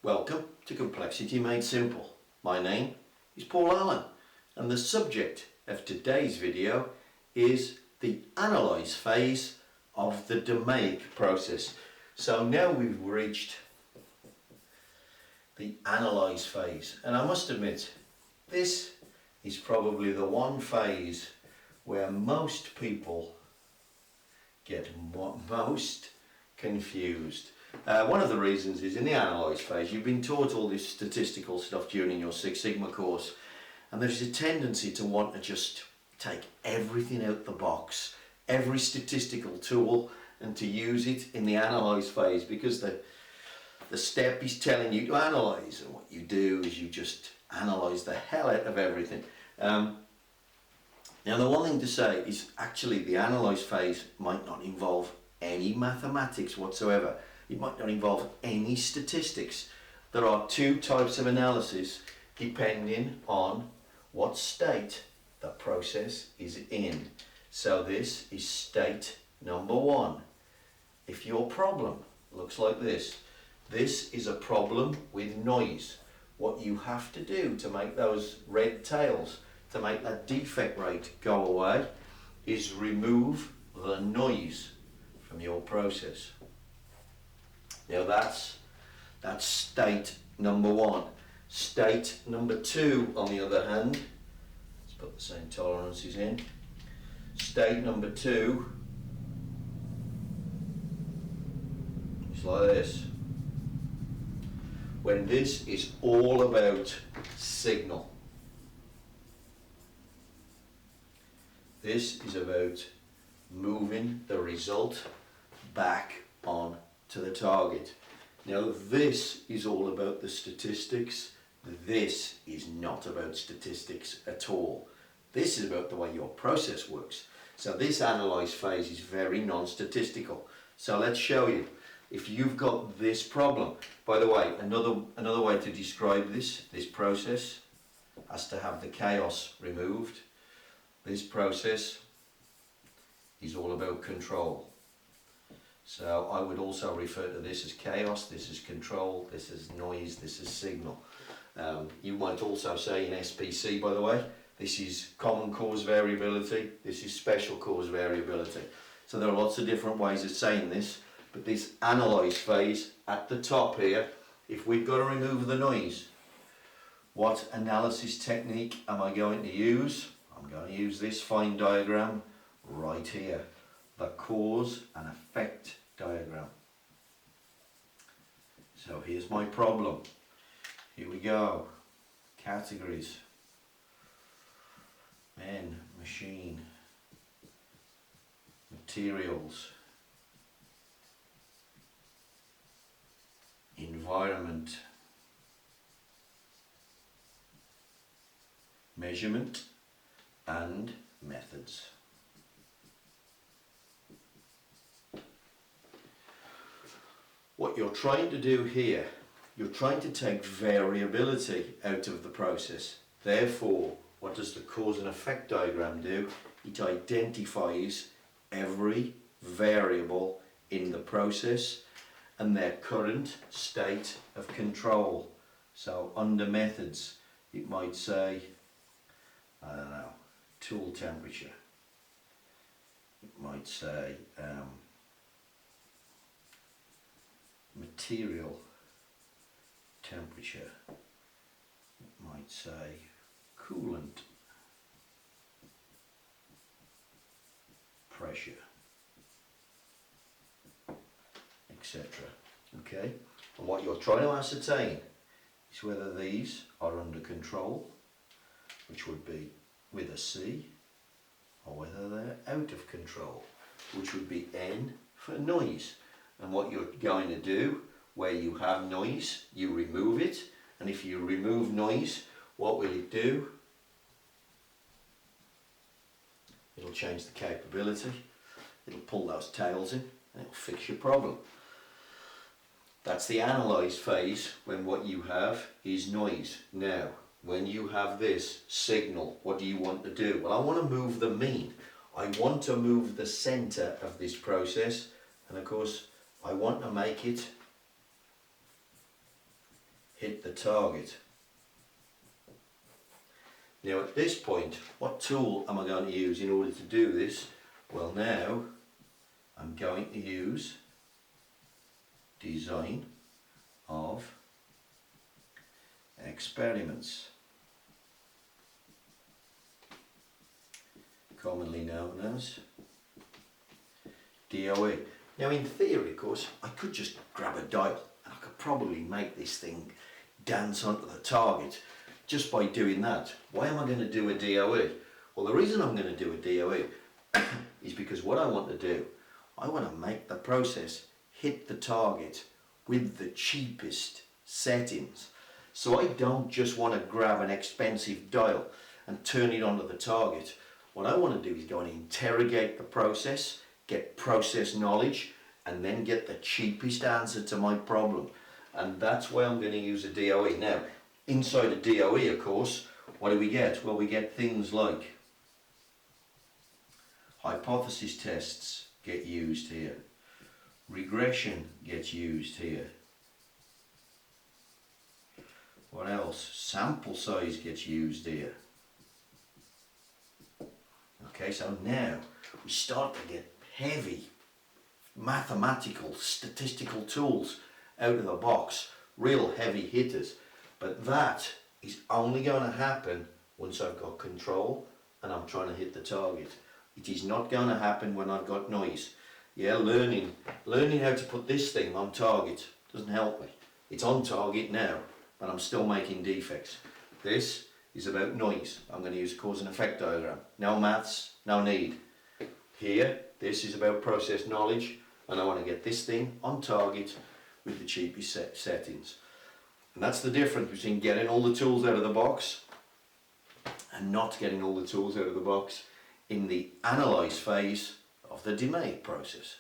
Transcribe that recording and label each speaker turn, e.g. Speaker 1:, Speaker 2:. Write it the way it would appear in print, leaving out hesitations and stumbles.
Speaker 1: Welcome to Complexity Made Simple. My name is Paul Allen and the subject of today's video is the analyze phase of the demake process. So now we've reached the analyze phase, and I must admit this is probably the one phase where most people get most confused. One of the reasons is in the analyze phase you've been taught all this statistical stuff during your Six Sigma course, and there's a tendency to want to just take everything out the box, every statistical tool, and to use it in the analyze phase because the step is telling you to analyze, and what you do is you just analyze the hell out of everything. Now the one thing to say is actually the analyze phase might not involve any mathematics whatsoever. It might not involve any statistics. There are two types of analysis depending on what state the process is in. So this is state number one. If your problem looks like this is a problem with noise. What you have to do to make those red tails, to make that defect rate go away, is remove the noise from your process. Now that's state number one. State number two, on the other hand, let's put the same tolerances in. State number two is like this. When this is all about signal. This is about moving the result back on to the target. Now this is all about the statistics. This is not about statistics at all. This is about the way your process works. So this analyze phase is very non-statistical. So let's show you. If you've got this problem, by the way, another way to describe this process has to have the chaos removed. This process is all about control. So I would also refer to this as chaos, this is control, this is noise, this is signal. You might also say in SPC, by the way, this is common cause variability, this is special cause variability. So there are lots of different ways of saying this, but this analyze phase at the top here, if we've got to remove the noise, what analysis technique am I going to use? I'm going to use this fine diagram right here. The cause and effect diagram. So here's my problem. Here we go. Categories. Men, machine, materials, environment, measurement, and methods. What you're trying to do here, you're trying to take variability out of the process. Therefore, what does the cause and effect diagram do? It identifies every variable in the process and their current state of control. So under methods, it might say, I don't know, tool temperature. It might say material temperature. It might say coolant pressure, etc. Okay, and what you're trying to ascertain is whether these are under control, which would be with a C, or whether they're out of control, which would be N for noise. And what you're going to do, where you have noise, you remove it. And if you remove noise, what will it do? It'll change the capability, it'll pull those tails in, and it'll fix your problem. That's the analyze phase, when what you have is noise. Now, when you have this signal, what do you want to do? Well, I want to move the mean. I want to move the center of this process, and of course I want to make it hit the target. Now at this point, what tool am I going to use in order to do this? Well, now I'm going to use design of experiments, commonly known as DOE. Now in theory, of course, I could just grab a dial and I could probably make this thing dance onto the target just by doing that. Why am I going to do a DOE? Well, the reason I'm going to do a DOE is because what I want to do, I want to make the process hit the target with the cheapest settings. So I don't just want to grab an expensive dial and turn it onto the target. What I want to do is go and interrogate the process, get process knowledge, and then get the cheapest answer to my problem. And that's why I'm going to use a DOE. Now, inside a DOE, of course, what do we get? Well, we get things like hypothesis tests get used here. Regression gets used here. What else? Sample size gets used here. Okay, so now we start to get heavy mathematical, statistical tools out of the box, real heavy hitters. But that is only going to happen once I've got control and I'm trying to hit the target. It is not going to happen when I've got noise. Yeah, learning how to put this thing on target doesn't help me. It's on target now, but I'm still making defects. This is about noise. I'm going to use a cause and effect diagram. No maths, no need. Here, this is about process knowledge, and I want to get this thing on target with the cheapest settings. And that's the difference between getting all the tools out of the box and not getting all the tools out of the box in the analyze phase of the DMA process.